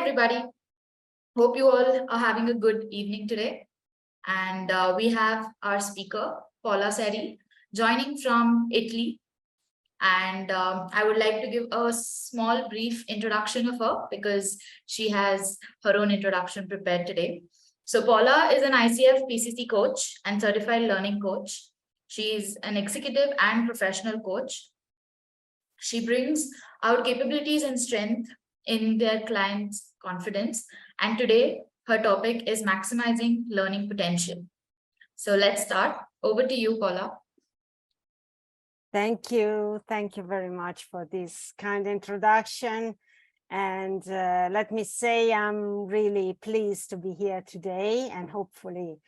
everybody. Hope you all are having a good evening today. And we have our speaker, Paola Serri, joining from Italy. And I would like to give a small brief introduction of her because she has her own introduction prepared today. So Paula is an ICF PCC coach and certified learning coach. She is an executive and professional coach. She brings out capabilities and strength in their clients' confidence. And today, her topic is maximizing learning potential. So let's start. Over to you, Paula. Thank you. Thank you very much for this kind introduction. And let me say, I'm really pleased to be here today, and hopefully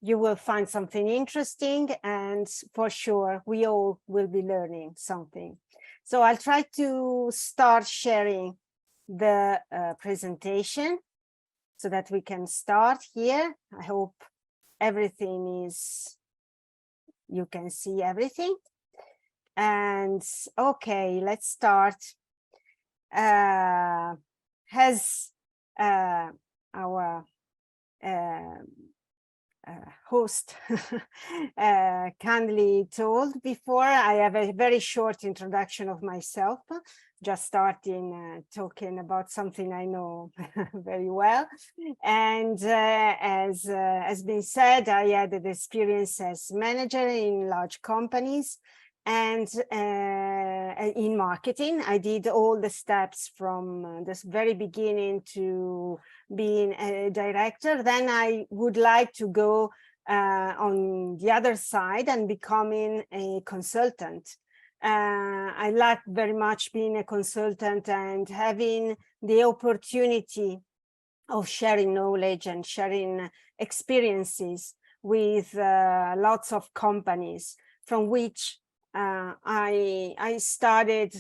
you will find something interesting, and for sure we all will be learning something. So I'll try to start sharing the presentation so that we can start here. I hope everything is, you can see everything. And okay, let's start. As our host kindly told before, I have a very short introduction of myself, just starting talking about something I know very well. And as has been said, I had an experience as manager in large companies and in marketing. I did all the steps from this very beginning to being a director. Then I would like to go on the other side and becoming a consultant. I like very much being a consultant and having the opportunity of sharing knowledge and sharing experiences with lots of companies from which I started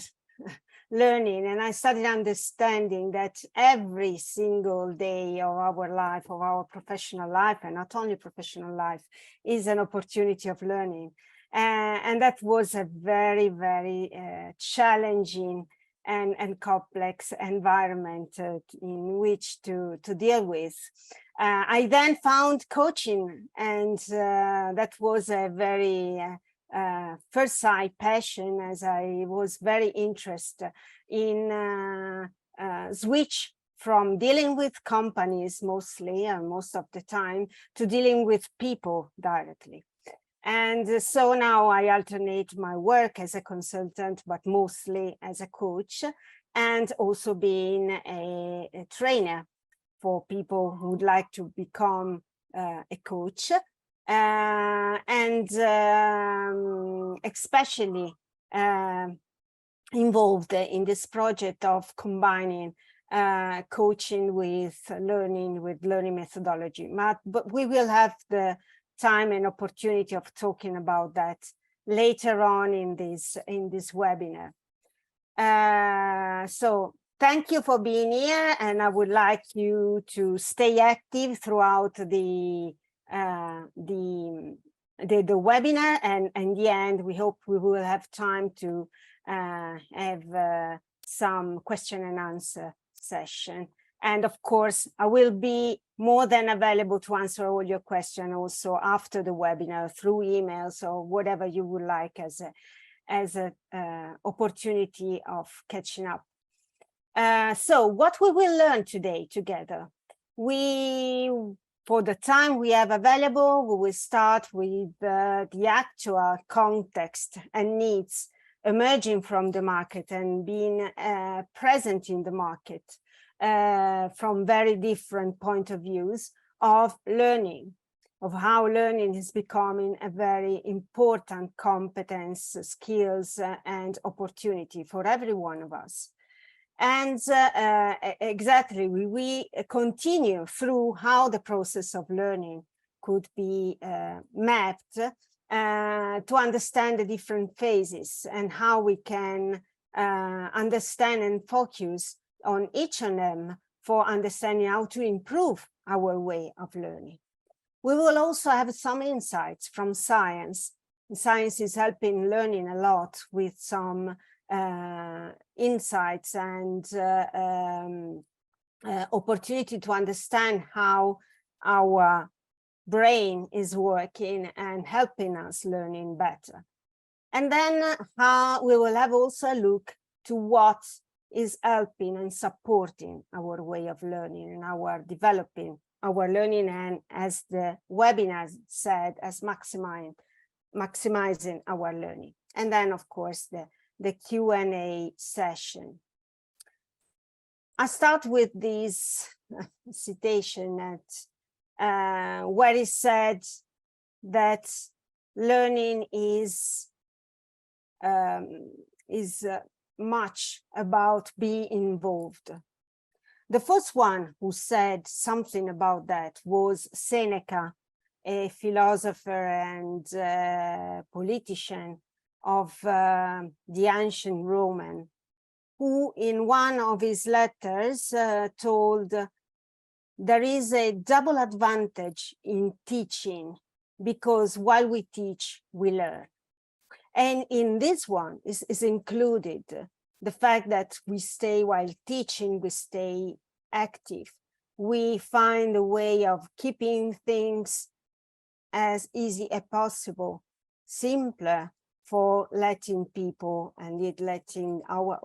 learning, and I started understanding that every single day of our life, of our professional life, and not only professional life, is an opportunity of learning. And that was a very, very challenging and complex environment in which to deal with. I then found coaching, and that was a very first sight passion, as I was very interested in switch from dealing with companies mostly and most of the time to dealing with people directly. And so now I alternate my work as a consultant, but mostly as a coach, and also being a trainer for people who would like to become a coach. And especially involved in this project of combining coaching with learning methodology. But we will have the time and opportunity of talking about that later on in this webinar. So thank you for being here, and I would like you to stay active throughout the webinar, and in the end we hope we will have time to have some question and answer session. And of course I will be more than available to answer all your questions also after the webinar through emails or whatever you would like as a opportunity of catching up. So what we will learn today together, for the time we have available, we will start with the actual context and needs emerging from the market and being present in the market from very different point of views of learning, of how learning is becoming a very important competence, skills, and opportunity for every one of us. And exactly, we continue through how the process of learning could be mapped to understand the different phases and how we can understand and focus on each of them for understanding how to improve our way of learning. We will also have some insights from science. Science is helping learning a lot with some insights and opportunity to understand how our brain is working and helping us learning better. And then how we will have also a look to what is helping and supporting our way of learning and our developing our learning, and as the webinar said, as maximizing our learning. And then of course the Q&A session. I start with this citation that where it said that learning is much about being involved. The first one who said something about that was Seneca, a philosopher and politician of the ancient Roman, who in one of his letters told, there is a double advantage in teaching, because while we teach, we learn. And in this one is included the fact that we stay, while teaching, we stay active. We find a way of keeping things as easy as possible, simpler, for letting people and letting our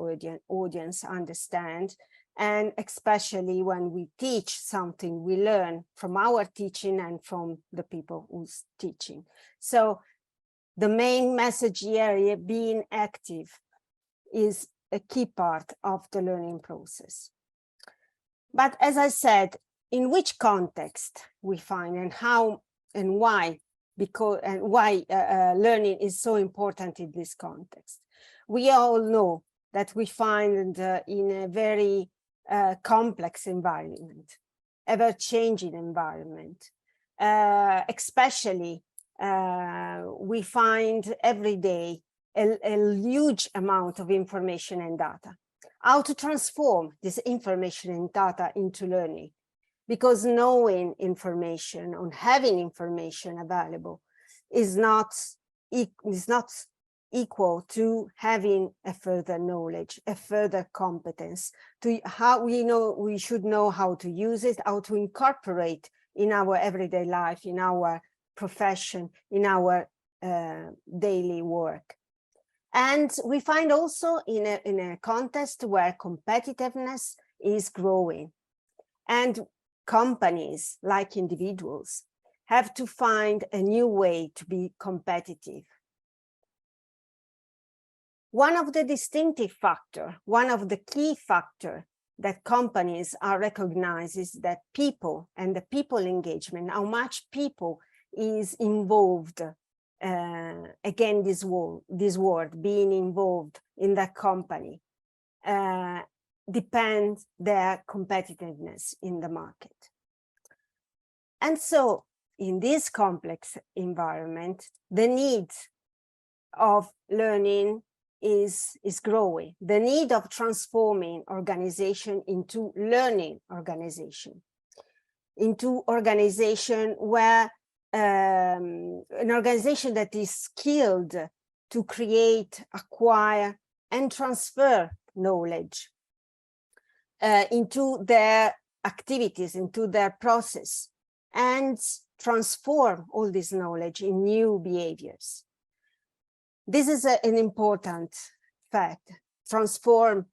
audience understand. And especially when we teach something, we learn from our teaching and from the people who's teaching. So the main message here, being active, is a key part of the learning process. But as I said, in which context we find and how and why, learning is so important in this context. We all know that we find in a very complex environment, ever-changing environment, especially we find every day a huge amount of information and data. How to transform this information and data into learning? Because knowing information or having information available is not equal to having a further knowledge, a further competence, to how we should know how to use it, how to incorporate in our everyday life, in our profession, in our daily work. And we find also in a context where competitiveness is growing, and companies, like individuals, have to find a new way to be competitive. One of the distinctive factor, one of the key factor that companies are recognized is that people and the people engagement, how much people is involved, again, this word, being involved in that company, depends their competitiveness in the market. And so in this complex environment, the need of learning is growing. The need of transforming organization into learning organization, into organization where an organization that is skilled to create, acquire, and transfer knowledge into their activities, into their process, and transform all this knowledge in new behaviors. This is an important fact. Transform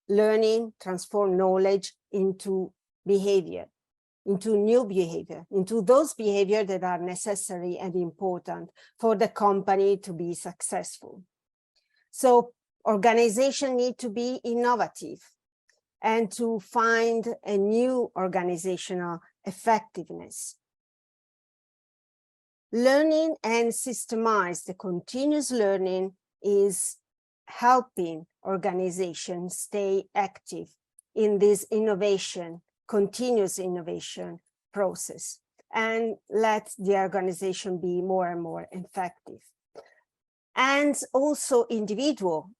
learning, transform knowledge into behavior, into new behavior, into those behaviors that are necessary and important for the company to be successful. So organizations need to be innovative and to find a new organizational effectiveness. Learning and systemize the continuous learning is helping organizations stay active in this innovation, continuous innovation process, and let the organization be more and more effective. And also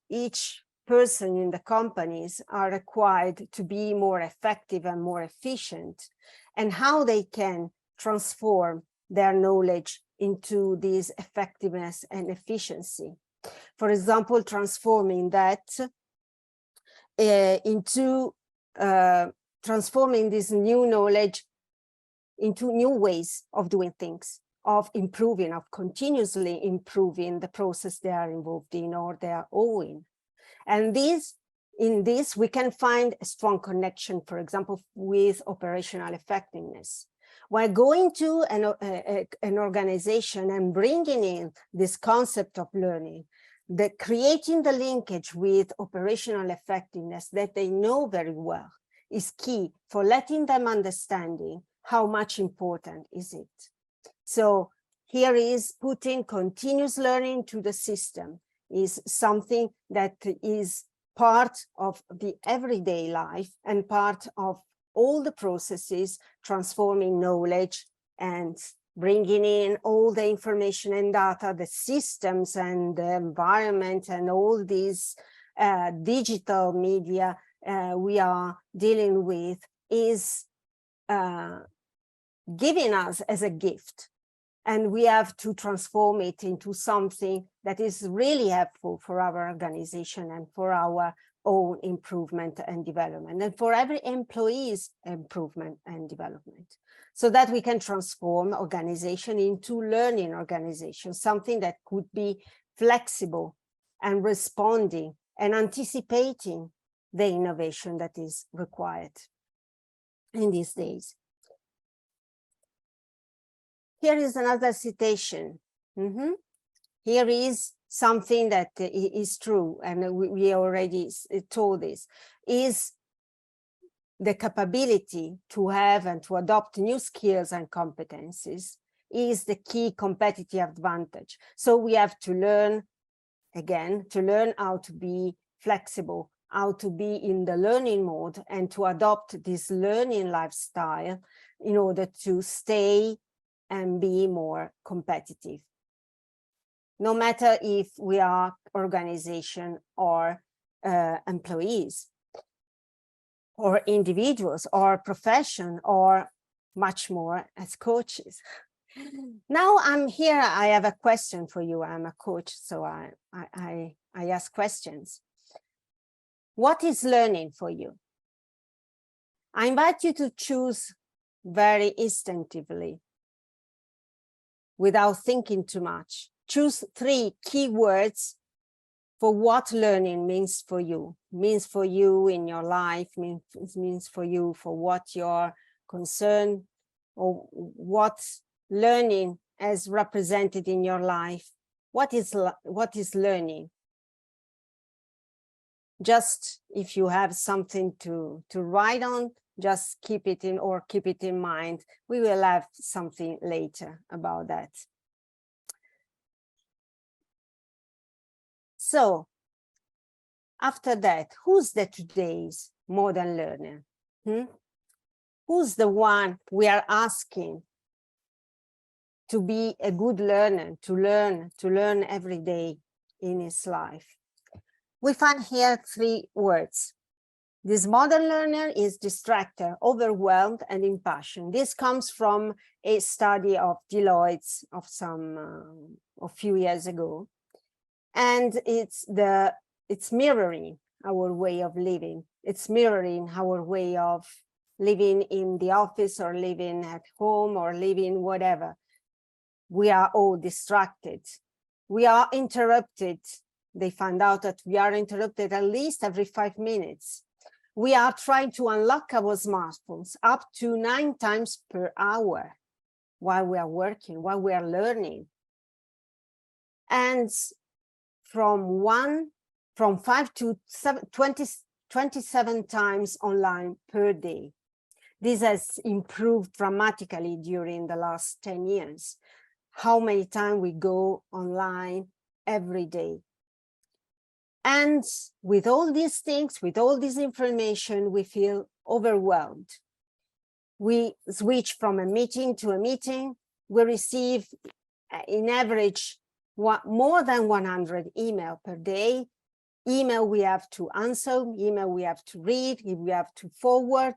each person in the companies are required to be more effective and more efficient, and how they can transform their knowledge into this effectiveness and efficiency. For example, transforming that into transforming this new knowledge into new ways of doing things, of improving, of continuously improving the process they are involved in or they are owing. And in this, we can find a strong connection, for example, with operational effectiveness. While going to an organization and bringing in this concept of learning, creating the linkage with operational effectiveness that they know very well is key for letting them understanding how much important is it. So here is putting continuous learning to the system is something that is part of the everyday life and part of all the processes transforming knowledge and bringing in all the information and data, the systems and the environment and all these digital media we are dealing with is giving us as a gift. And we have to transform it into something that is really helpful for our organization and for our own improvement and development, and for every employee's improvement and development, so that we can transform organization into learning organization, something that could be flexible and responding and anticipating the innovation that is required in these days. Here is another citation. Here is something that is true, and we already told this, is the capability to have and to adopt new skills and competencies is the key competitive advantage. So we have to learn, again, to learn how to be flexible, how to be in the learning mode, and to adopt this learning lifestyle in order to stay and be more competitive. No matter if we are organization or employees or individuals or profession or much more as coaches. Now I'm here, I have a question for you. I'm a coach, so I ask questions. What is learning for you? I invite you to choose very instinctively, without thinking too much. Choose 3 key words for what learning means for you. Means for you in your life, means for you for what you're concerned, or what learning as represented in your life. What is learning? Just if you have something to write on, just keep it in or keep it in mind. We will have something later about that. So after that, who's the today's modern learner? Who's the one we are asking to be a good learner, to learn every day in his life? We find here 3 words. This modern learner is distracted, overwhelmed, and impassioned. This comes from a study of Deloitte's of a few years ago. And it's mirroring our way of living. It's mirroring our way of living in the office or living at home or living whatever. We are all distracted. We are interrupted. They found out that we are interrupted at least every 5 minutes. We are trying to unlock our smartphones up to 9 times per hour while we are working, while we are learning. And from 5 to 27 times online per day. This has improved dramatically during the last 10 years. How many times we go online every day. And with all these things, with all this information, we feel overwhelmed. We switch from a meeting to a meeting. We receive, in average, more than 100 emails per day. Email we have to answer, email we have to read, we have to forward.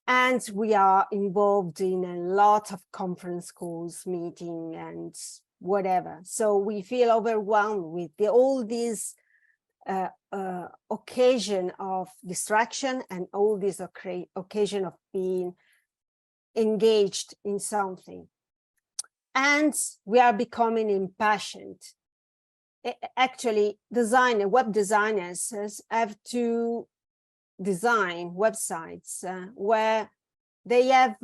And we are involved in a lot of conference calls, meeting, and whatever. So we feel overwhelmed with all these occasion of distraction and all this occasion of being engaged in something. And we are becoming impatient. Actually, web designers have to design websites where they have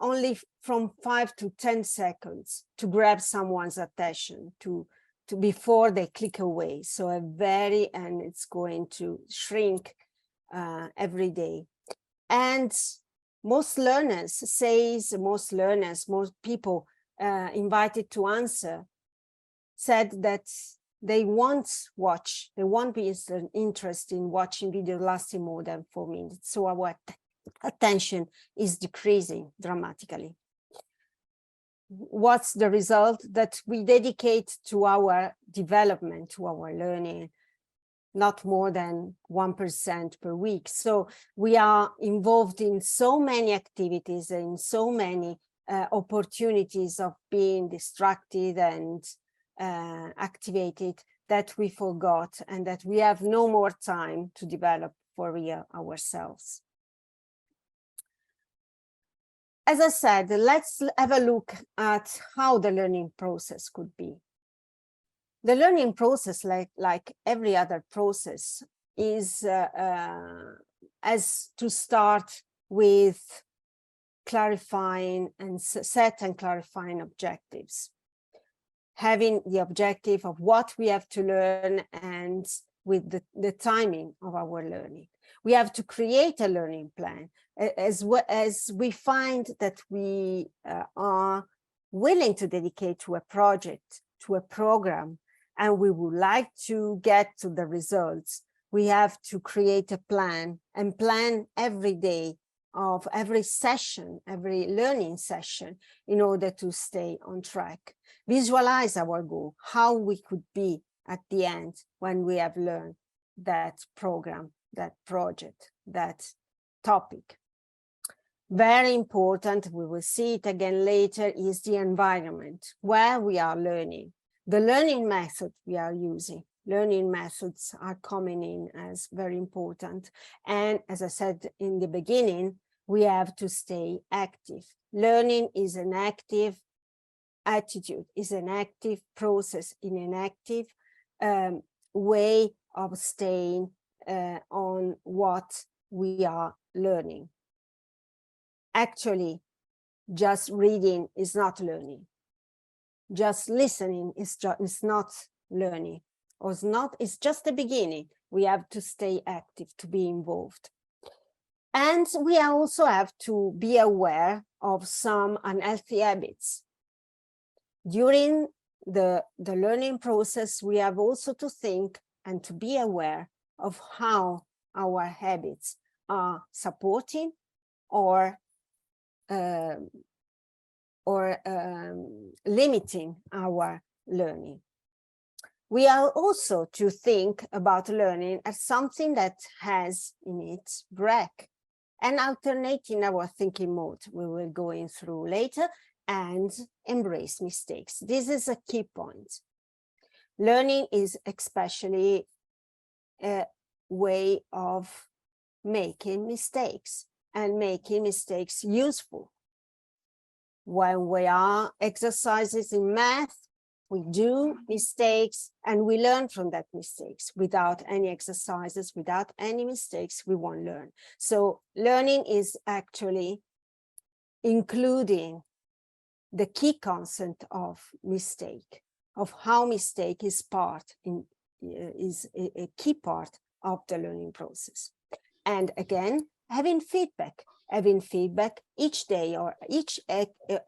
only from 5 to 10 seconds to grab someone's attention to before they click away. So and it's going to shrink every day. And most people invited to answer said that they won't be interested in watching video lasting more than 4 minutes. So our attention is decreasing dramatically. What's the result? That we dedicate to our development, to our learning, not more than 1% per week. So we are involved in so many activities and so many opportunities of being distracted and activated that we forgot, and that we have no more time to develop for real ourselves. As I said, let's have a look at how the learning process could be. The learning process, like every other process, is as to start with clarifying and set and clarifying objectives. Having the objective of what we have to learn and with the timing of our learning. We have to create a learning plan as we find that we are willing to dedicate to a project, to a program, and we would like to get to the results. We have to create a plan and plan every day of every session, every learning session, in order to stay on track. Visualize our goal, how we could be at the end when we have learned that program, that project, that topic. Very important, we will see it again later, is the environment where we are learning. The learning method we are using. Learning methods are coming in as very important. And as I said in the beginning, we have to stay active. Learning is an active attitude, is an active process, in an active way of staying on what we are learning. Actually, just reading is not learning. Just listening is not learning. It's just the beginning. We have to stay active, to be involved. And we also have to be aware of some unhealthy habits. During the learning process, we have also to think and to be aware of how our habits are supporting or limiting our learning. We are also to think about learning as something that has in its break and alternating our thinking mode we will go in through later, and embrace mistakes. This is a key point. Learning is especially a way of making mistakes and making mistakes useful. When we are exercises in math, we do mistakes and we learn from that mistakes. Without any exercises, without any mistakes, we won't learn. So learning is actually including the key concept of mistake, of how mistake is a key part of the learning process. And again, having feedback each day or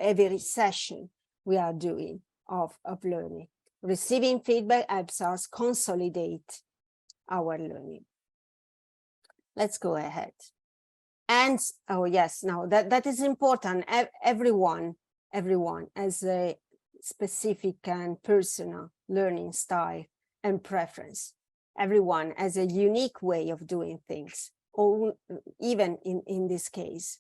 every session we are doing of learning. Receiving feedback helps us consolidate our learning. Let's go ahead. And, oh yes, now that is important. Everyone has a specific and personal learning style and preference. Everyone has a unique way of doing things, even in this case.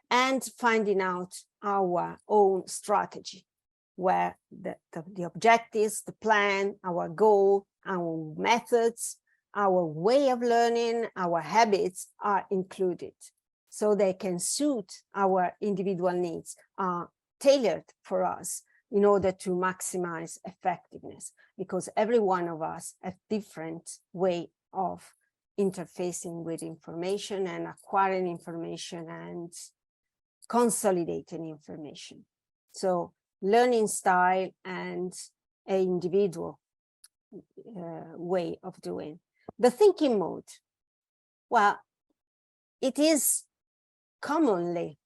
And finding out our own strategy, where the objectives, the plan, our goal, our methods our way of learning, our habits are included. So they can suit our individual needs, are tailored for us in order to maximize effectiveness, because every one of us has different way of interfacing with information and acquiring information and consolidating information. So learning style and an individual way of doing. The thinking mode, well, it is commonly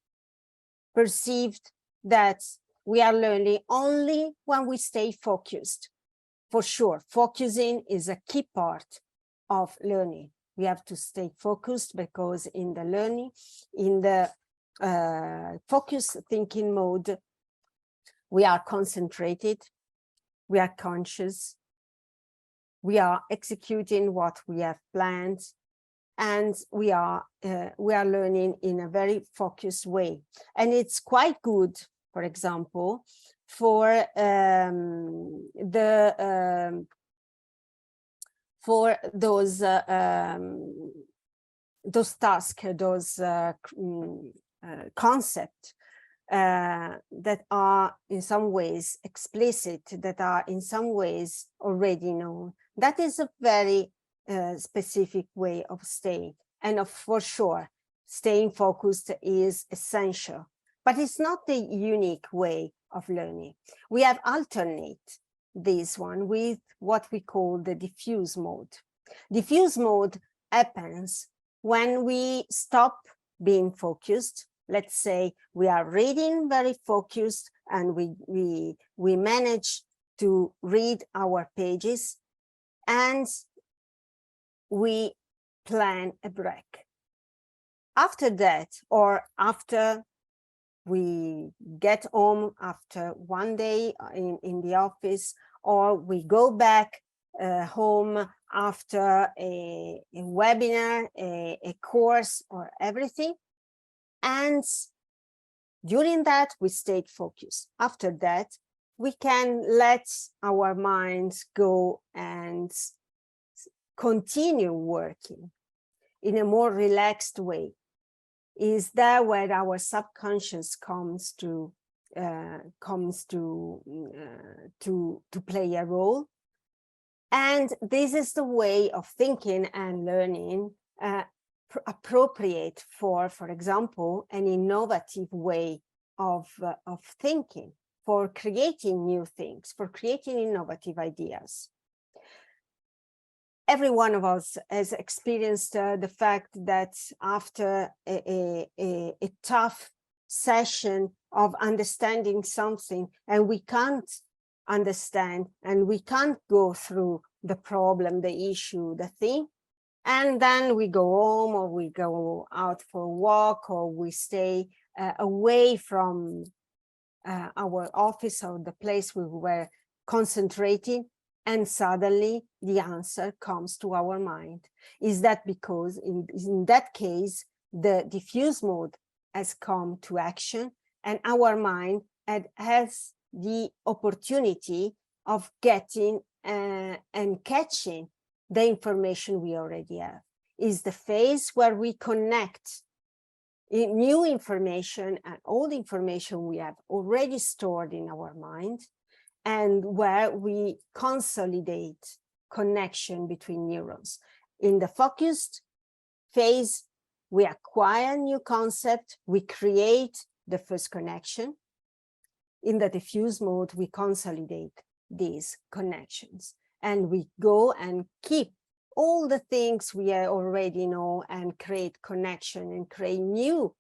perceived that we are learning only when we stay focused. For sure, focusing is a key part of learning. We have to stay focused because in the learning, in the focused thinking mode, we are concentrated, we are conscious, we are executing what we have planned, and we are learning in a very focused way. And it's quite good, for example, for those tasks, those concepts that are in some ways explicit, that are in some ways already known. That is a very specific way of staying. And for sure, staying focused is essential, but it's not the unique way of learning. We have alternate this one with what we call the diffuse mode. Diffuse mode happens when we stop being focused. Let's say we are reading very focused and we manage to read our pages and we plan a break. After that, or after we get home after one day in the office, or we go back home after a webinar, a course, or everything. And during that, we stayed focused. After that, we can let our minds go and continue working in a more relaxed way. Is that where our subconscious comes to play a role? And this is the way of thinking and learning appropriate for example, an innovative way of thinking, for creating new things, for creating innovative ideas. Every one of us has experienced the fact that after a tough session of understanding something, and we can't understand, and we can't go through the problem, the issue, the thing, and then we go home, or we go out for a walk, or we stay away from our office or the place we were concentrating, and suddenly the answer comes to our mind. Is that because in that case, the diffuse mode has come to action, and our mind has the opportunity of getting and catching the information we already have? Is the phase where we connect new information and old information we have already stored in our mind, and where we consolidate connection between neurons. In the focused phase, we acquire new concept, we create the first connection. In the diffuse mode, we consolidate these connections, and we go and keep all the things we already know and create connection and create new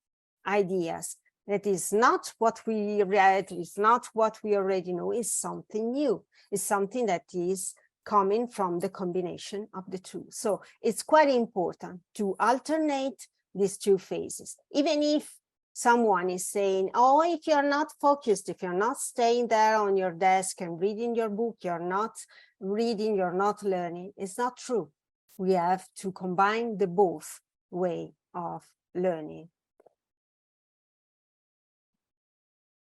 ideas. That is not what we read, is not what we already know, is something new, is something that is coming from the combination of the two. So it's quite important to alternate these two phases. Even if someone is saying, oh, if you're not focused, if you're not staying there on your desk and reading your book, you're not reading, you're not learning, it's not true. We have to combine the both way of learning.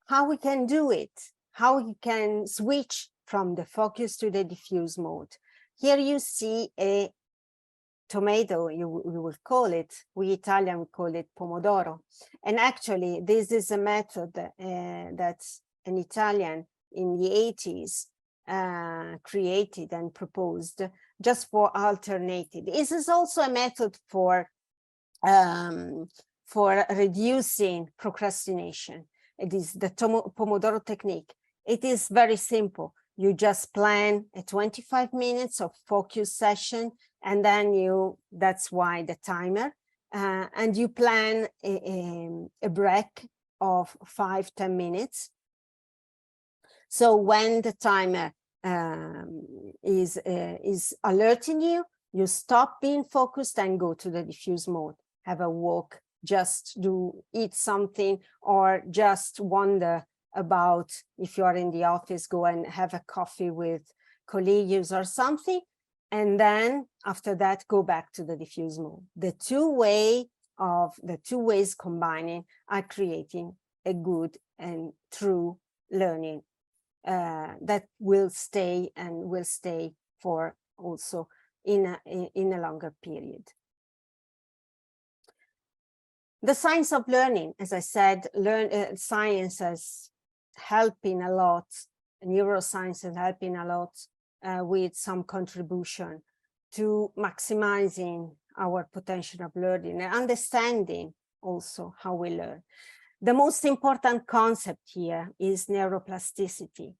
How we can do it, how we can switch from the focus to the diffuse mode. Here you see a tomato, you will call it, we Italian call it pomodoro. And actually, this is a method that an Italian in the 80s created and proposed just for alternating. This is also a method for reducing procrastination. It is the Pomodoro technique. It is very simple. You just plan a 25 minutes of focus session, and then that's why the timer, and you plan a break of 5-10 minutes. So when the timer is alerting you, you stop being focused and go to the diffuse mode. Have a walk, just eat something, or just wonder about, if you are in the office, go and have a coffee with colleagues or something. And then after that, go back to the diffuse mode. The two ways combining are creating a good and true learning that will stay for also in a longer period. The science of learning, as I said, science is helping a lot. Neuroscience is helping a lot with some contribution to maximizing our potential of learning and understanding also how we learn. The most important concept here is neuroplasticity.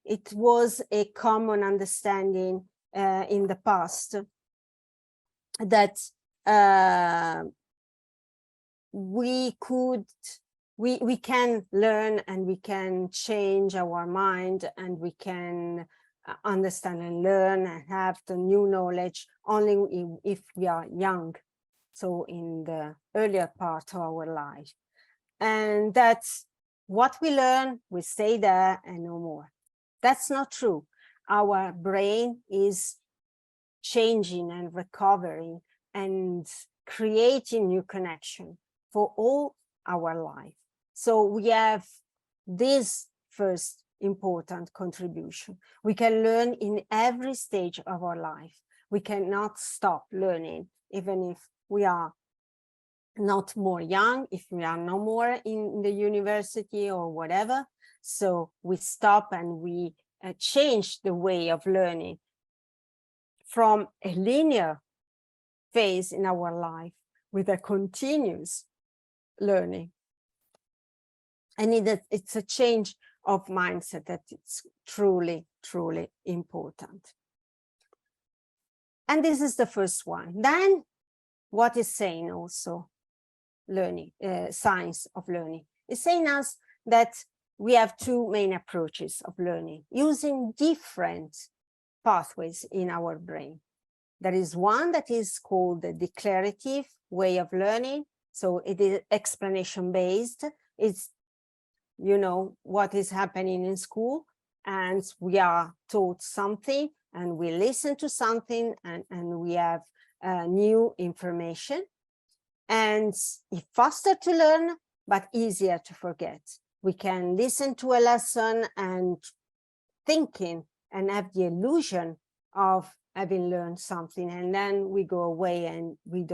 It was a common understanding in the past that we can learn and we can change our mind, and we can understand and learn and have the new knowledge only if we are young, so in the earlier part of our life. And that's what we learn, we stay there and no more. That's not true. Our brain is changing and recovering and creating new connection for all our life. So we have this first important contribution. We can learn in every stage of our life. We cannot stop learning, even if we are not more young, if we are no more in the university or whatever. So we stop and we change the way of learning from a linear phase in our life with a continuous learning. And it's a change of mindset that it's truly, truly important. And this is the first one. Then what is saying also learning, science of learning, is saying us that we have two main approaches of learning using different pathways in our brain. There is one that is called the declarative way of learning. So it is explanation based. It's, what is happening in school, and we are taught something and we listen to something and we have new information. And it's faster to learn, but easier to forget. We can listen to a lesson and thinking and have the illusion of having learned something, and then we go away and we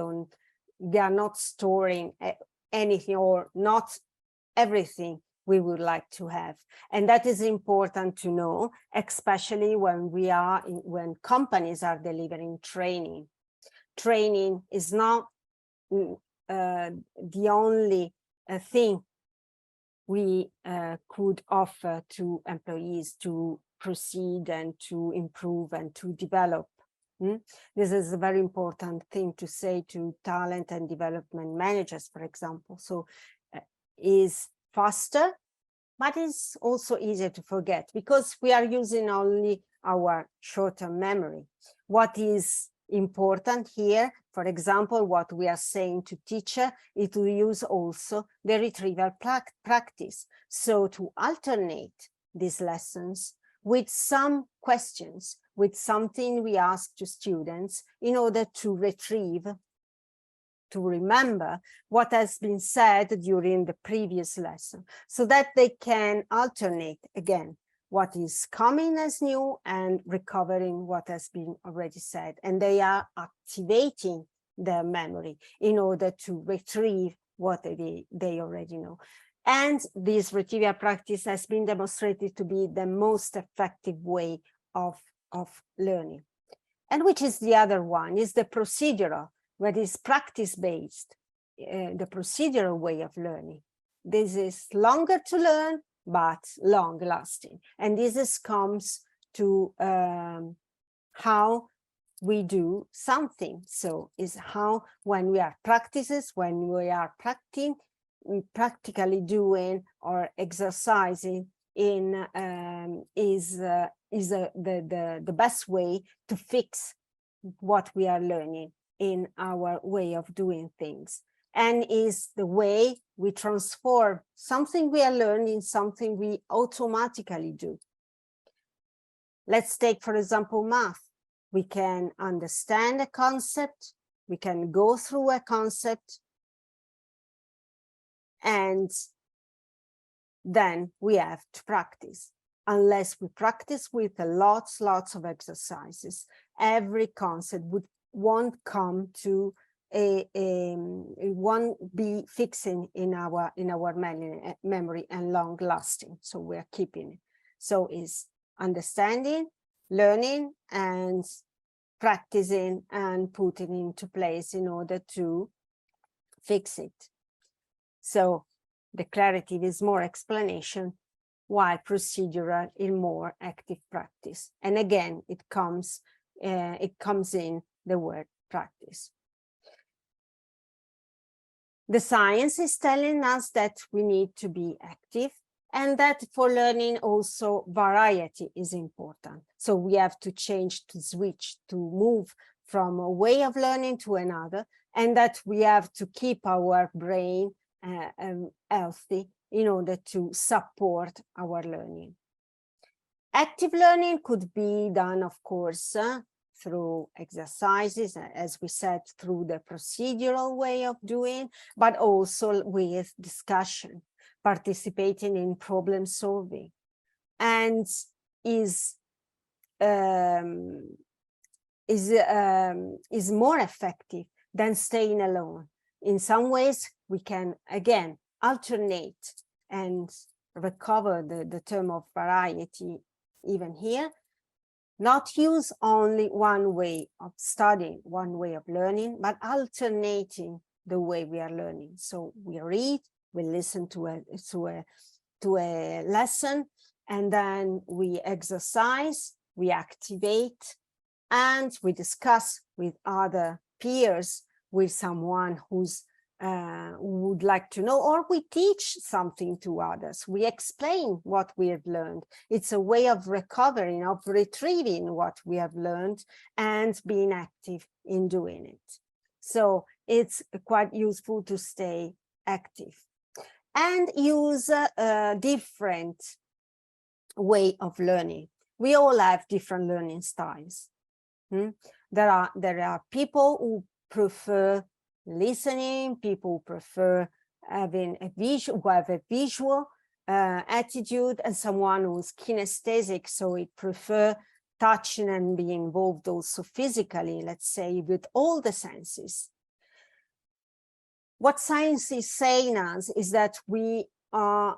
are not storing anything, or not everything we would like to have. And that is important to know, especially when companies are delivering training. Training is not the only thing we could offer to employees to proceed and to improve and to develop. This is a very important thing to say to talent and development managers, for example. So is faster, but it's also easier to forget because we are using only our short-term memory. What is important here, for example, what we are saying to teacher is to use also the retrieval practice. So to alternate these lessons with some questions, with something we ask to students in order to retrieve, to remember what has been said during the previous lesson, so that they can alternate again what is coming as new and recovering what has been already said. And they are activating their memory in order to retrieve what they already know. And this retrieval practice has been demonstrated to be the most effective way of learning. And which is the other one, is the procedural, where is practice-based, the procedural way of learning. This is longer to learn, but long-lasting. And this comes to how we do something. So is how, when we are practically doing or exercising in the best way to fix what we are learning in our way of doing things, and is the way we transform something we are learning, something we automatically do. Let's take, for example, math. We can understand a concept, we can go through a concept, and then we have to practice. Unless we practice with lots of exercises, every concept won't come to it won't be fixing in our memory and long lasting. So we're keeping it. So it's understanding, learning, and practicing and putting into place in order to fix it. So declarative is more explanation, while procedural is more active practice. And again, it comes in the word practice. The science is telling us that we need to be active, and that for learning also variety is important. So we have to change, to switch, to move from a way of learning to another, and that we have to keep our brain healthy in order to support our learning. Active learning could be done, of course, through exercises, as we said, through the procedural way of doing, but also with discussion, participating in problem solving, and is more effective than staying alone. In some ways, we can, again, alternate and recover the term of variety even here. Not use only one way of studying, one way of learning, but alternating the way we are learning. So we read, we listen to a lesson, and then we exercise, we activate, and we discuss with other peers, with someone who's who would like to know, or we teach something to others. We explain what we have learned. It's a way of recovering, of retrieving what we have learned and being active in doing it. So it's quite useful to stay active and use a different way of learning. We all have different learning styles. There are people who prefer listening, people prefer having a visual, who have a visual attitude, and someone who's kinesthetic, so it prefer touching and being involved also physically, let's say, with all the senses. What science is saying us is that we are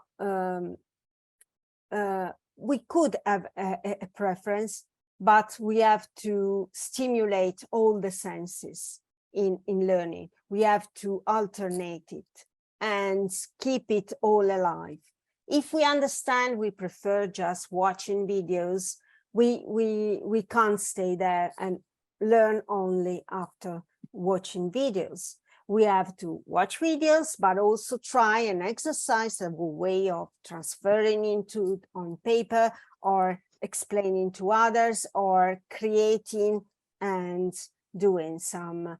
we could have a preference, but we have to stimulate all the senses in learning. We have to alternate it and keep it all alive. If we understand we prefer just watching videos, we can't stay there and learn only after watching videos. We have to watch videos, but also try and exercise a way of transferring into on paper, or explaining to others, or creating and doing some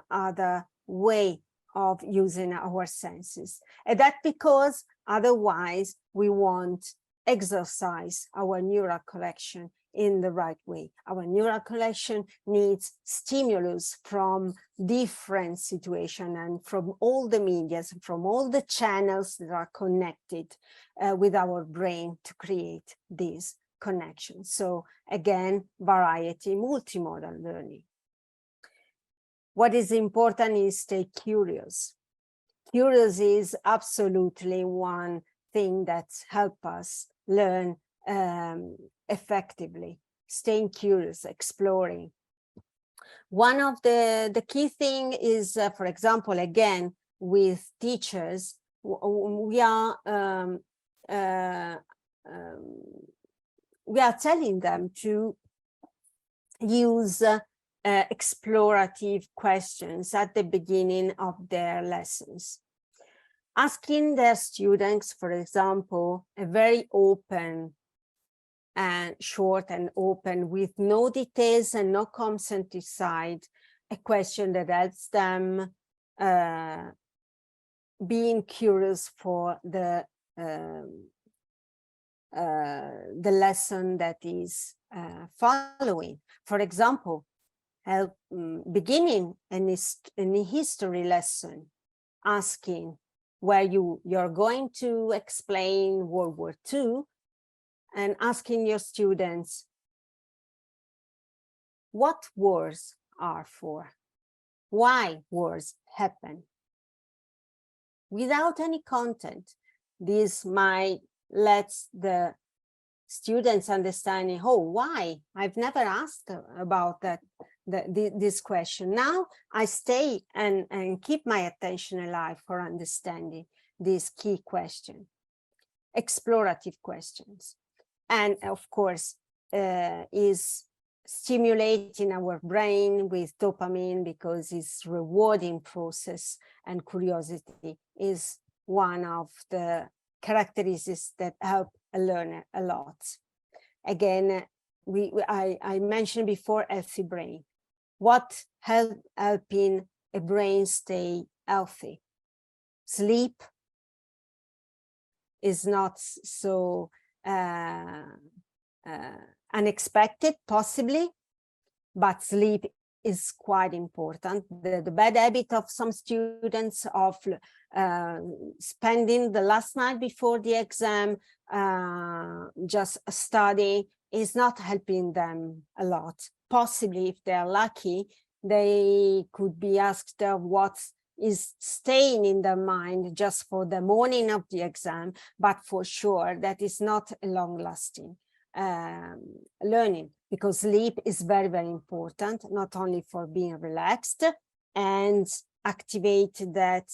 other way of using our senses. And that's because otherwise we won't exercise our neural connection in the right way. Our neural connection needs stimulus from different situations and from all the medias, from all the channels that are connected with our brain to create these connections. So again, variety, multimodal learning. What is important is stay curious. Curious is absolutely one thing that helps us learn effectively. Staying curious, exploring. One of the key thing is, for example, again, with teachers, we are telling them to use explorative questions at the beginning of their lessons. Asking their students, for example, a very open and short and open with no details and no content inside, a question that helps them being curious for the lesson that is following. For example, beginning a history lesson, asking where you're going to explain World War II, and asking your students what wars are for, why wars happen. Without any content, this might let the students understand, oh, why? I've never asked about that, this question. Now I stay and keep my attention alive for understanding this key question. Explorative questions. And of course, is stimulating our brain with dopamine because it's rewarding process, and curiosity is one of the characteristics that help a learner a lot. Again, I mentioned before healthy brain. What helping a brain stay healthy? Sleep is not so unexpected, possibly, but sleep is quite important. The bad habit of some students of spending the last night before the exam just studying is not helping them a lot. Possibly, if they're lucky, they could be asked what is staying in their mind just for the morning of the exam, but for sure that is not a long-lasting learning, because sleep is very, very important, not only for being relaxed and activate that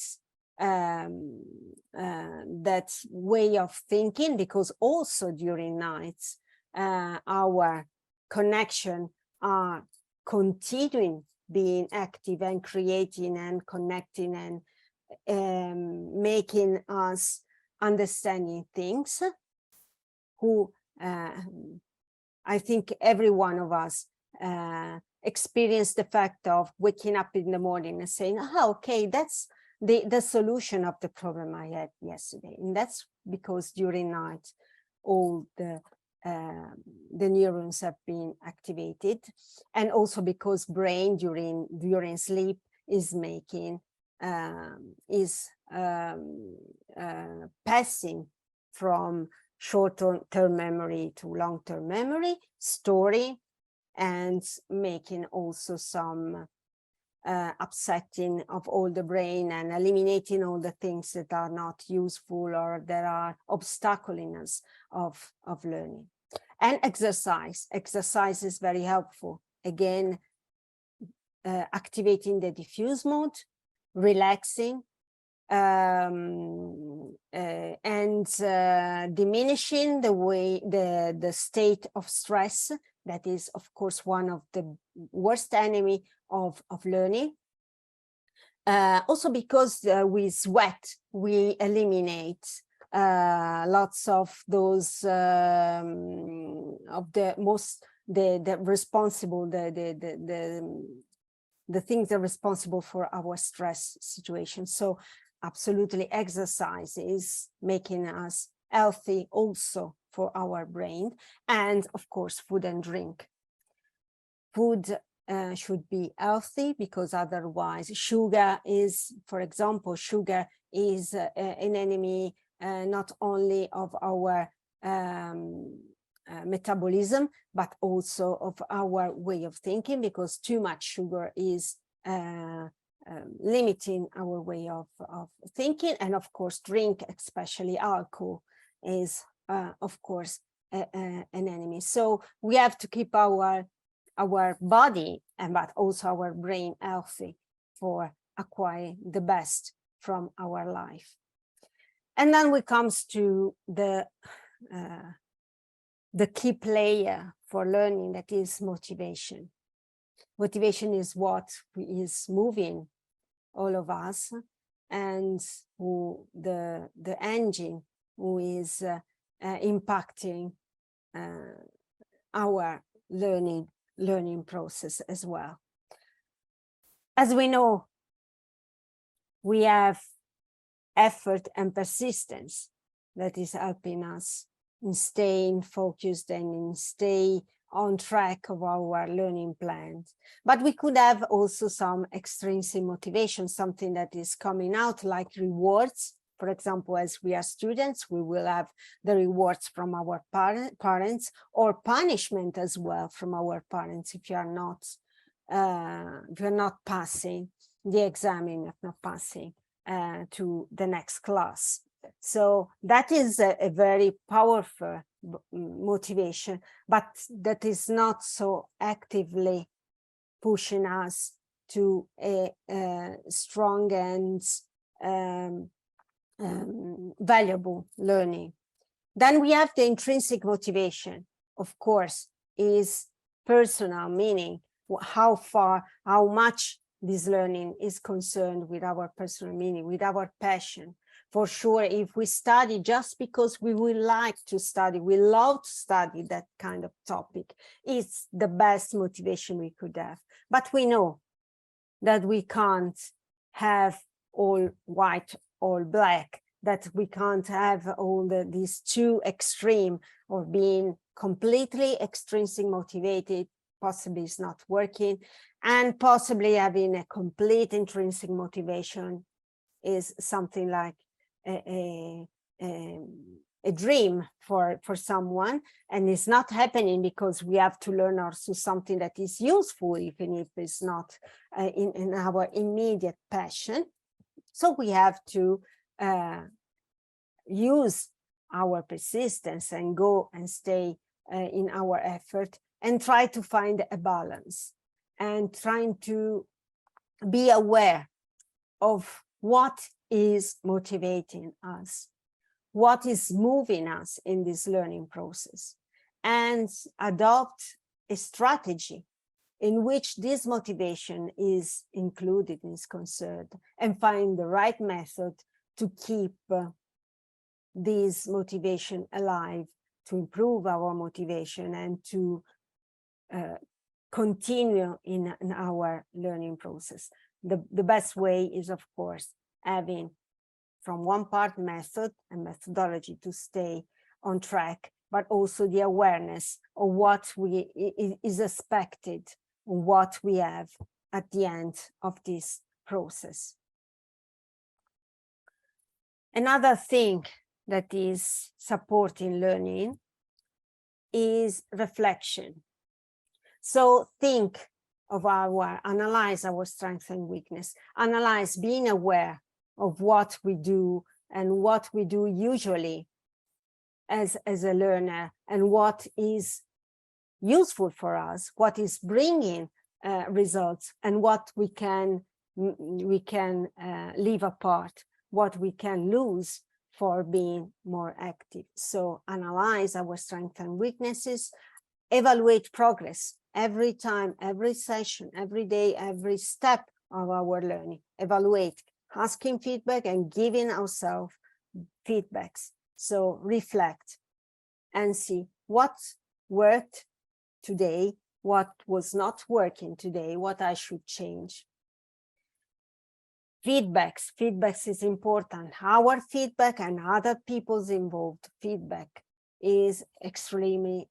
that way of thinking, because also during nights our connection are continuing being active and creating and connecting and making us understanding things. I think every one of us experienced the fact of waking up in the morning and saying, oh, okay, that's the solution of the problem I had yesterday. And that's because during night all the neurons have been activated, and also because brain during sleep is making passing from short-term memory to long-term memory, story, and making also some upsetting of all the brain and eliminating all the things that are not useful or that are obstacling us of learning. And exercise is very helpful. Again, activating the diffuse mode, relaxing, and diminishing the state of stress. That is, of course, one of the worst enemy of learning. Also because with sweat, we eliminate lots of those of the responsible, the things that are responsible for our stress situation. So absolutely, exercise is making us healthy also for our brain, and of course, food and drink. Food should be healthy, because otherwise sugar is, for example, sugar is an enemy not only of our metabolism, but also of our way of thinking, because too much sugar is limiting our way of thinking. And of course, drink, especially alcohol, is of course an enemy. So we have to keep our body but also our brain healthy for acquiring the best from our life. And then we comes to the key player for learning, that is motivation. Motivation is what is moving all of us, and who the engine who is impacting our learning process as well. As we know, we have effort and persistence that is helping us in staying focused and in stay on track of our learning plans. But we could have also some extrinsic motivation, something that is coming out, like rewards. For example, as we are students, we will have the rewards from our parents, or punishment as well from our parents if you are not passing the exam, and if not passing to the next class. So that is a very powerful motivation, but that is not so actively pushing us to a strong and valuable learning. Then we have the intrinsic motivation, of course, is personal, meaning how much this learning is concerned with our personal meaning, with our passion. For sure, if we study just because we would like to study, we love to study that kind of topic, it's the best motivation we could have. But we know that we can't have all white, all black, that we can't have all these two extreme, or being completely extrinsic motivated, possibly is not working, and possibly having a complete intrinsic motivation is something like a dream for someone, and it's not happening, because we have to learn also something that is useful, even if it's not in our immediate passion. So we have to use our persistence and go and stay in our effort, and try to find a balance, and trying to be aware of what is motivating us, what is moving us in this learning process, and adopt a strategy in which this motivation is included, is concerned, and find the right method to keep this motivation alive, to improve our motivation, and to continue in our learning process. The best way is, of course, having from one part method and methodology to stay on track, but also the awareness of what is expected, what we have at the end of this process. Another thing that is supporting learning is reflection. So think of analyze our strengths and weakness, analyze, being aware of what we do and what we do usually as a learner, and what is useful for us, what is bringing results, and what we can leave apart, what we can lose for being more active. So analyze our strengths and weaknesses, evaluate progress every time, every session, every day, every step of our learning. Evaluate, asking feedback and giving ourselves feedbacks. So reflect and see what worked today, what was not working today, what I should change. Feedbacks is important. Our feedback and other people's involved feedback is extremely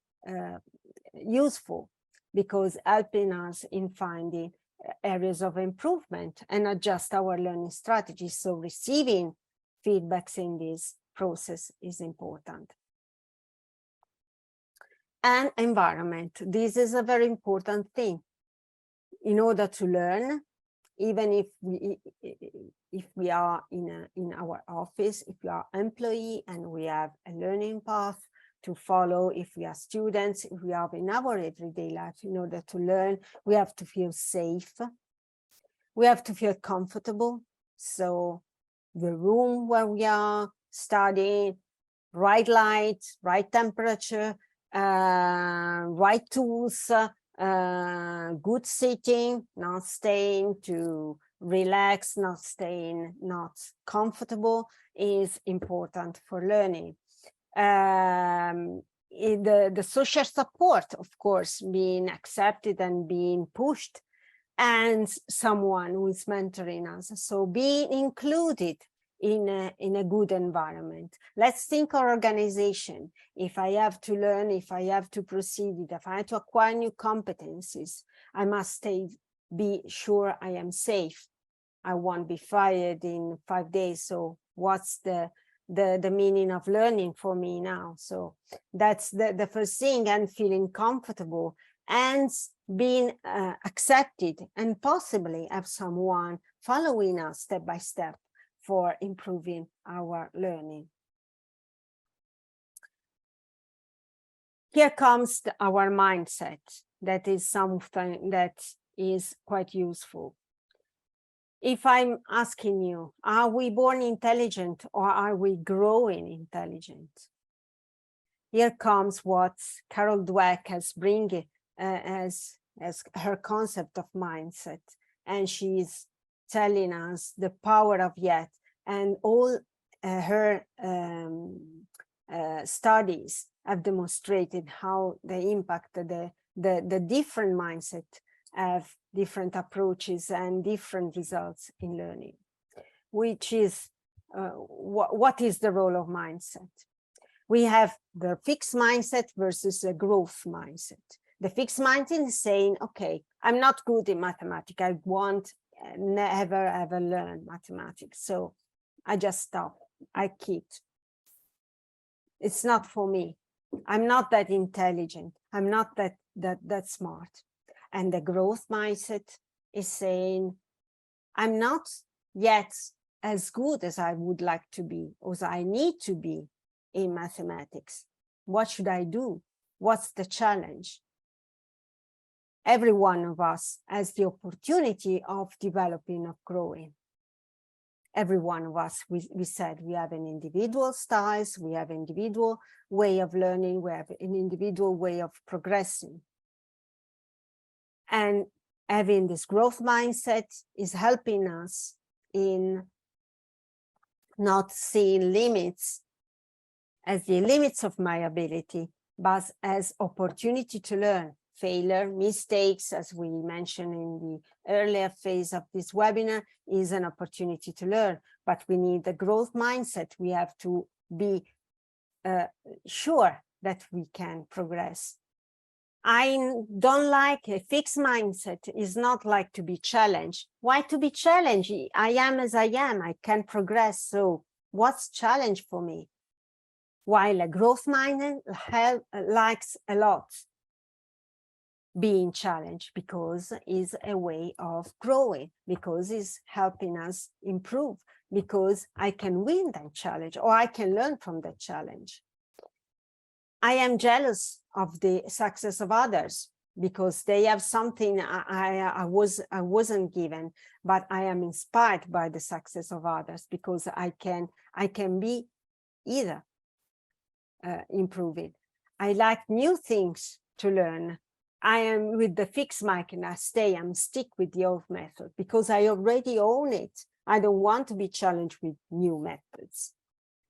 useful, because helping us in finding areas of improvement and adjust our learning strategies. So receiving feedbacks in this process is important. And environment. This is a very important thing. In order to learn, even if we are in our office, if we are employee and we have a learning path to follow, if we are students, if we are in our everyday life, in order to learn, we have to feel safe. We have to feel comfortable. So the room where we are studying, right light, right temperature, right tools, good sitting, not staying to relax, not staying not comfortable, is important for learning. The social support, of course, being accepted and being pushed, and someone who is mentoring us. So being included in a good environment. Let's think our organization. If I have to learn, if I have to proceed, if I have to acquire new competencies, I must be sure I am safe. I won't be fired in 5 days. So what's the meaning of learning for me now? So that's the first thing, and feeling comfortable and being accepted, and possibly have someone following us step by step for improving our learning. Here comes our mindset. That is something that is quite useful. If I'm asking you, are we born intelligent or are we growing intelligent? Here comes what Carol Dweck has bring as her concept of mindset. And she's telling us the power of yet, and all her studies have demonstrated how they impact the different mindset, have different approaches and different results in learning. Which is, what is the role of mindset? We have the fixed mindset versus a growth mindset. The fixed mindset is saying, okay, I'm not good in mathematics. I won't never ever learn mathematics. So I just stop. I quit. It's not for me. I'm not that intelligent. I'm not that smart. And the growth mindset is saying, I'm not yet as good as I would like to be, or as I need to be in mathematics. What should I do? What's the challenge? Every one of us has the opportunity of developing, of growing. Every one of us, we said we have an individual styles, we have individual way of learning, we have an individual way of progressing. And having this growth mindset is helping us in not seeing limits as the limits of my ability, but as opportunity to learn. Failure, mistakes, as we mentioned in the earlier phase of this webinar, is an opportunity to learn. But we need the growth mindset. We have to be sure that we can progress. I don't like a fixed mindset. Is not like to be challenged. Why to be challenged? I am as I am. I can progress. So what's challenge for me? While a growth mindset likes a lot being challenged, because it's a way of growing, because it's helping us improve, because I can win that challenge or I can learn from that challenge. I am jealous of the success of others because they have something I wasn't given, but I am inspired by the success of others because I can be either improving. I like new things to learn. I am with the fixed mindset, and stick with the old method because I already own it. I don't want to be challenged with new methods.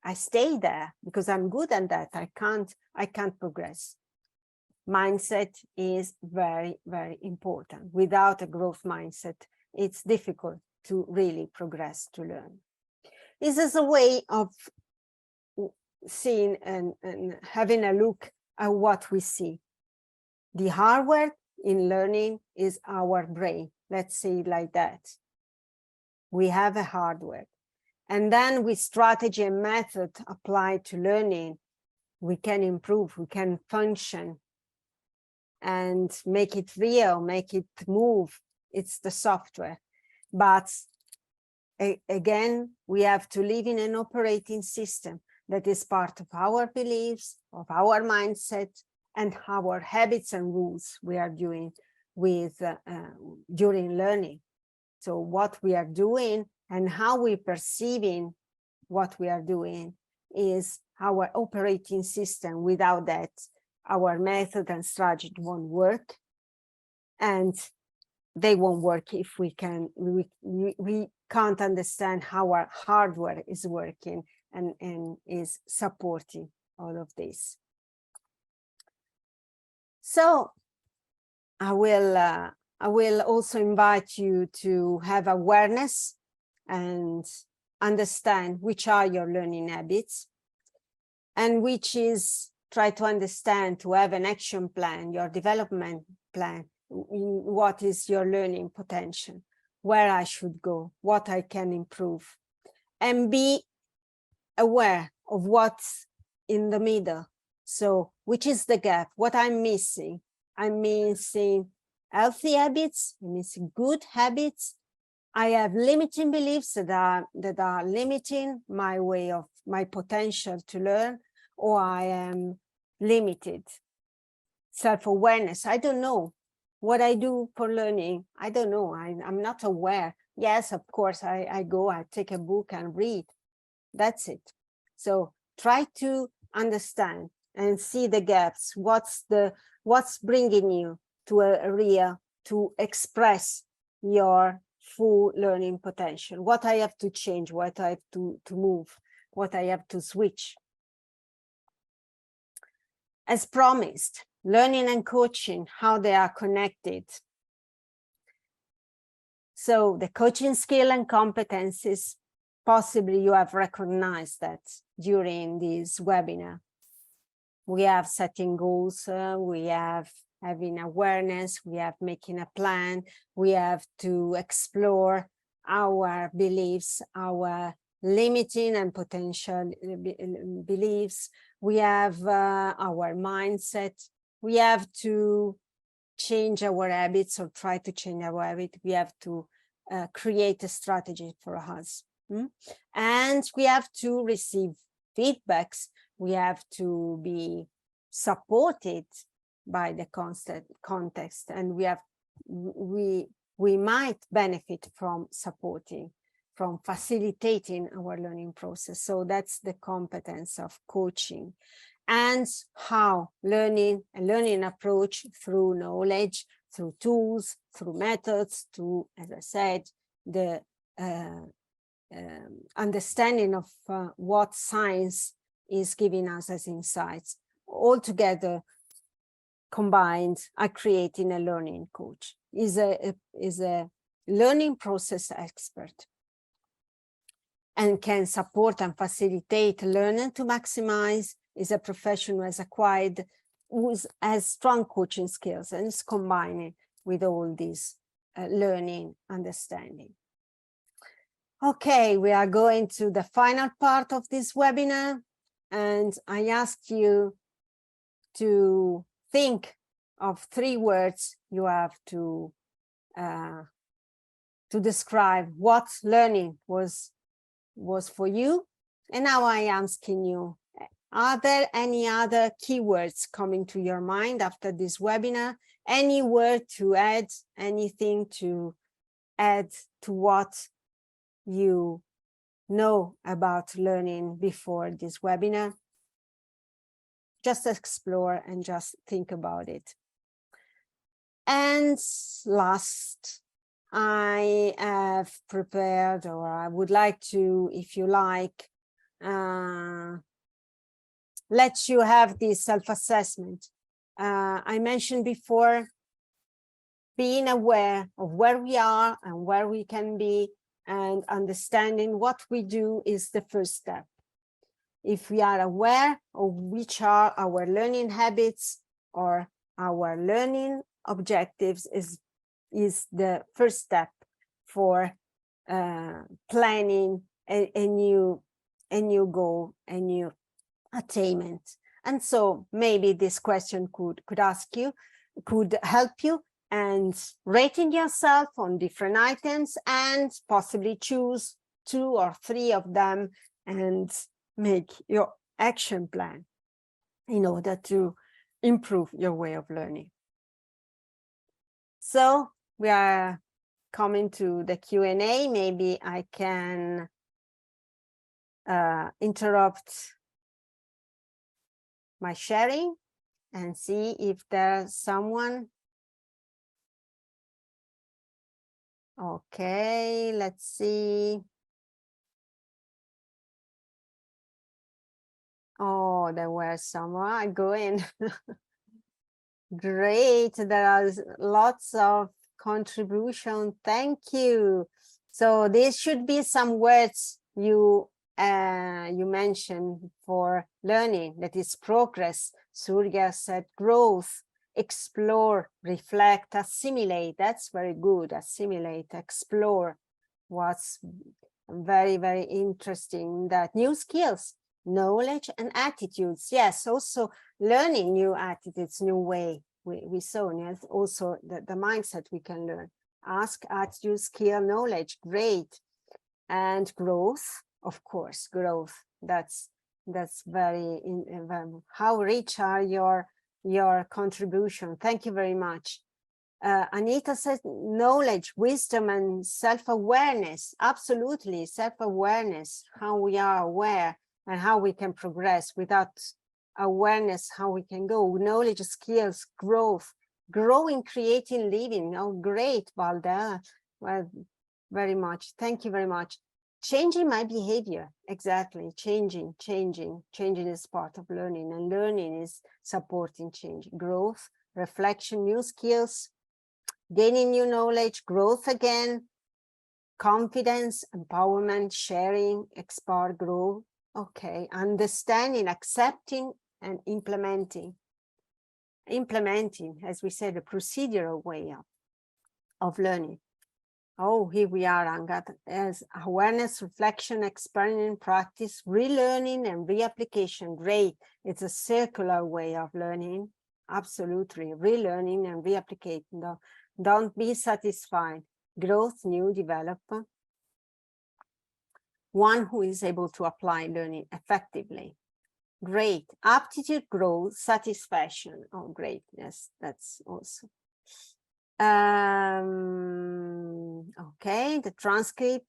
I stay there because I'm good at that. I can't progress. Mindset is very, very important. Without a growth mindset, it's difficult to really progress, to learn. This is a way of seeing and having a look at what we see. The hardware in learning is our brain. Let's say it like that. We have a hardware. And then with strategy and method applied to learning, we can improve, we can function and make it real, make it move. It's the software. But again, we have to live in an operating system that is part of our beliefs, of our mindset, and our habits and rules we are doing with during learning. So what we are doing and how we're perceiving what we are doing is our operating system. Without that, our method and strategy won't work, and they won't work if we can't understand how our hardware is working and is supporting all of this. So I will also invite you to have awareness and understand which are your learning habits, and which is try to understand, to have an action plan, your development plan. What is your learning potential, where I should go, what I can improve, and be aware of what's in the middle. So which is the gap, what I'm missing? I'm missing healthy habits, I'm missing good habits. I have limiting beliefs that are limiting my way of my potential to learn, or I am limited. Self-awareness, I don't know what I do for learning. I don't know, I'm not aware. Yes, of course, I go, I take a book and read. That's it. So try to understand and see the gaps. What's bringing you to a area to express your full learning potential? What I have to change, what I have to move, what I have to switch. As promised, learning and coaching, how they are connected. So the coaching skill and competencies, possibly you have recognized that during this webinar. We have setting goals, we have having awareness, we have making a plan, we have to explore our beliefs, our limiting and potential beliefs. We have our mindset. We have to change our habits or try to change our habit. We have to create a strategy for us. And we have to receive feedbacks. We have to be supported by the constant context, and we might benefit from supporting, from facilitating our learning process. So that's the competence of coaching. And how learning approach through knowledge, through tools, through methods, to, as I said, the understanding of what science is giving us as insights, all together combined are creating a learning coach. Is a learning process expert and can support and facilitate learning to maximize. Is a professional who has acquired, who has strong coaching skills and is combining with all this learning understanding. Okay, we are going to the final part of this webinar, and I ask you to think of 3 words you have to describe what learning was for you. And now I am asking you, are there any other keywords coming to your mind after this webinar? Any word to add, anything to add to what you know about learning before this webinar? Just explore and just think about it. And last, I have prepared, or I would like to, if you like, let you have this self-assessment. I mentioned before, being aware of where we are and where we can be, and understanding what we do is the first step. if we are aware of which are our learning habits or our learning objectives, is the first step for planning a new goal, a new attainment. And so maybe this question could help you, and rating yourself on different items and possibly choose 2 or 3 of them and make your action plan in order to improve your way of learning. So we are coming to the Q&A. Maybe I can interrupt my sharing and see if there's someone. Okay, let's see. Oh, there were someone going. Great, there are lots of contribution. Thank you. So these should be some words you mentioned for learning. That is progress. Surya said growth, explore, reflect, assimilate. That's very good. Assimilate, explore. What's very, very interesting, that new skills, knowledge and attitudes. Yes, also learning new attitudes, new way. We saw, yes, also the mindset we can learn. Ask, attitude, skill, knowledge, great. And growth, of course, growth. That's very, how rich are your contribution. Thank you very much. Anita says knowledge, wisdom, and self-awareness. Absolutely, self-awareness, how we are aware and how we can progress. Without awareness, how we can go. Knowledge, skills, growth, growing, creating, living. Oh, great, Paula. Well, very much. Thank you very much. Changing my behavior. Exactly. Changing is part of learning, and learning is supporting change. Growth, reflection, new skills, gaining new knowledge, growth again, confidence, empowerment, sharing, expand, grow. Okay, understanding, accepting, and implementing. Implementing, as we said, a procedural way of learning. Oh, here we are, Angat, as awareness, reflection, experiment, practice, relearning, and reapplication. Great. It's a circular way of learning. Absolutely. Relearning and reapplicating. Don't be satisfied. Growth, new, develop. One who is able to apply learning effectively. Great. Aptitude, growth, satisfaction. Oh, great. Yes, that's also. Okay, the transcript.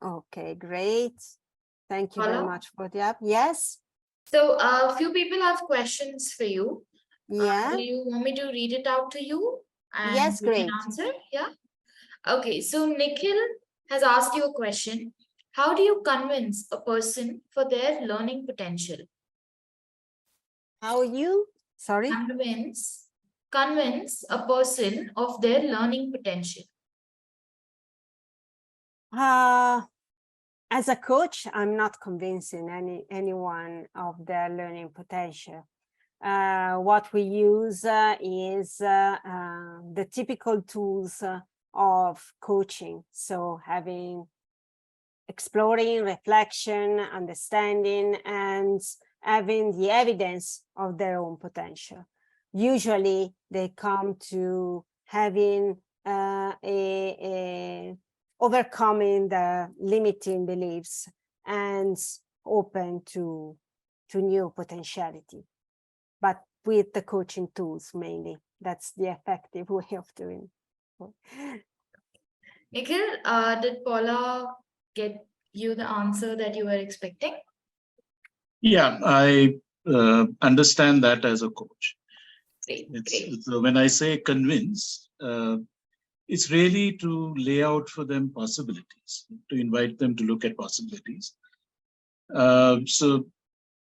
Okay, great. Thank you very much for the app. Yes. So a few people have questions for you. Yeah. Do you want me to read it out to you? And yes, you great. can answer? Yeah. Okay, so Nikhil has asked you a question. How do you convince a person for their learning potential? How you? Sorry? Convince a person of their learning potential. As a coach, I'm not convincing anyone of their learning potential. What we use is the typical tools of coaching. So exploring, reflection, understanding, and having the evidence of their own potential. Usually they come to having overcoming the limiting beliefs and open to new potentiality, but with the coaching tools mainly. That's the effective way of doing it. Nikhil, did Paula get you the answer that you were expecting? Yeah, I understand that as a coach. Great. So when I say convince, it's really to lay out for them possibilities, to invite them to look at possibilities. So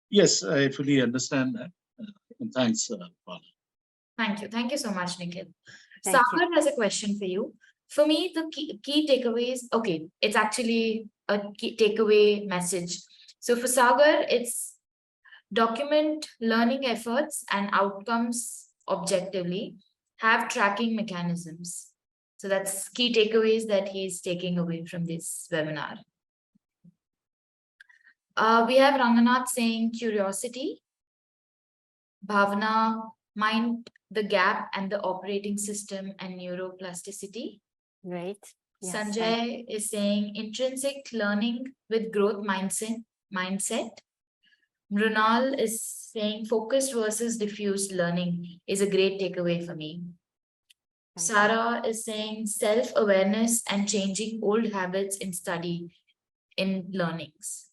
yes, I fully understand that. And thanks, Paula. Thank you so much, Nikhil. Sagar has a question for you. For me, the key takeaways, okay, it's actually a key takeaway message. So for Sagar, it's document learning efforts and outcomes objectively, have tracking mechanisms. So that's key takeaways that he's taking away from this webinar. We have Ranganath saying curiosity, Bhavna, mind the gap and the operating system and neuroplasticity. Great. Yes, Sanjay is saying intrinsic learning with growth mindset. Mrunal is saying focused versus diffused learning is a great takeaway for me. Sarah is saying self-awareness and changing old habits in study, in learnings.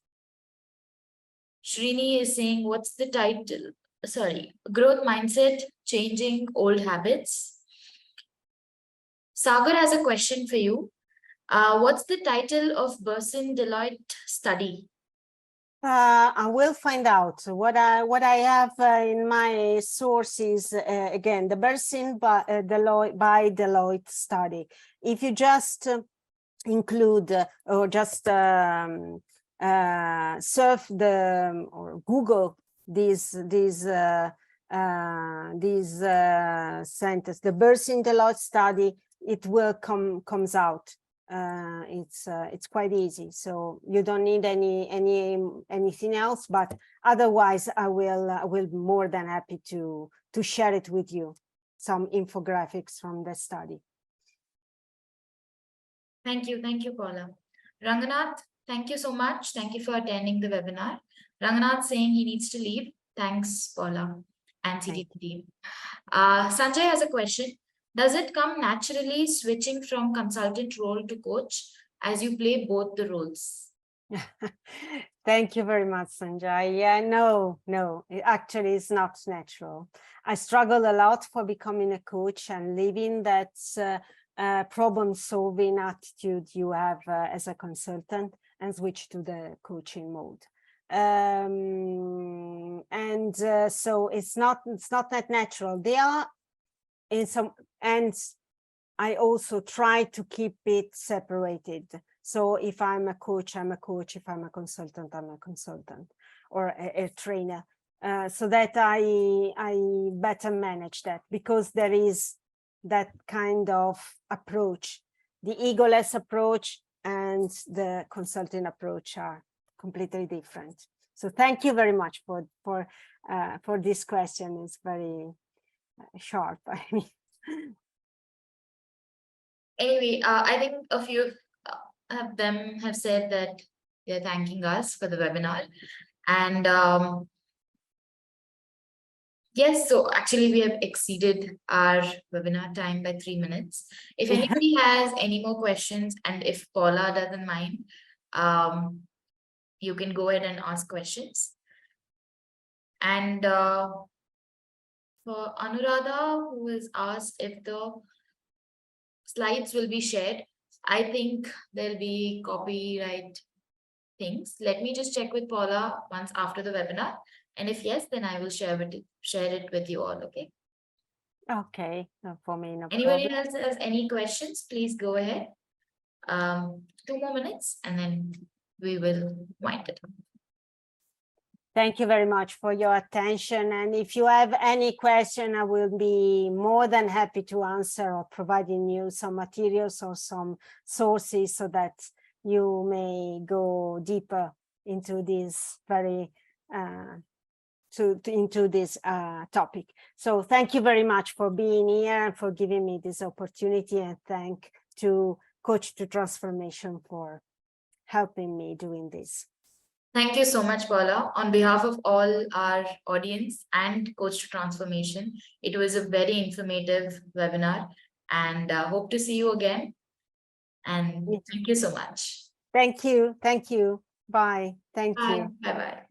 Srini is saying, what's the title? Sorry, growth mindset, changing old habits. Sagar has a question for you. What's the title of Burson Deloitte study? I will find out. What I have in my sources, again, the Burson by Deloitte study. If you just include or just surf the or Google these sentence, the Burson Deloitte study, it will comes out. It's quite easy, so you don't need anything else, but otherwise I will be more than happy to share it with you, some infographics from the study. Thank you, Paula. Ranganath, thank you so much. Thank you for attending the webinar. Ranganath saying he needs to leave. Thanks, Paula and CDT team. Sanjay has a question. Does it come naturally switching from consultant role to coach as you play both the roles? Thank you very much, Sanjay. Yeah, no, it actually is not natural. I struggle a lot for becoming a coach and leaving that problem-solving attitude you have as a consultant and switch to the coaching mode. So it's not that natural. They are in some, and I also try to keep it separated. So if I'm a coach, I'm a coach. If I'm a consultant, I'm a consultant or a trainer. So that I better manage that, because there is that kind of approach. The egoless approach and the consulting approach are completely different. So thank you very much for this question. It's very sharp. I mean. Anyway, I think a few of them have said that they're thanking us for the webinar. And yes, so actually we have exceeded our webinar time by 3 minutes. If anybody has any more questions, and if Paula doesn't mind, you can go ahead and ask questions. And for Anuradha, who has asked if the slides will be shared, I think there'll be copyright things. Let me just check with Paula once after the webinar. And if yes, then I will share it with you all, okay? Okay, for me, no Anybody problem. else has any questions, please go ahead. 2 more minutes and then we will wind it up. Thank you very much for your attention. And if you have any question, I will be more than happy to answer, or providing you some materials or some sources so that you may go deeper into this very into this topic. So thank you very much for being here and for giving me this opportunity, and thank to Coach to Transformation for helping me doing this. Thank you so much, Paula. On behalf of all our audience and Coach to Transformation, it was a very informative webinar, and hope to see you again. And thank you so much. Thank you. Thank you. Bye. Thank you. Bye-bye.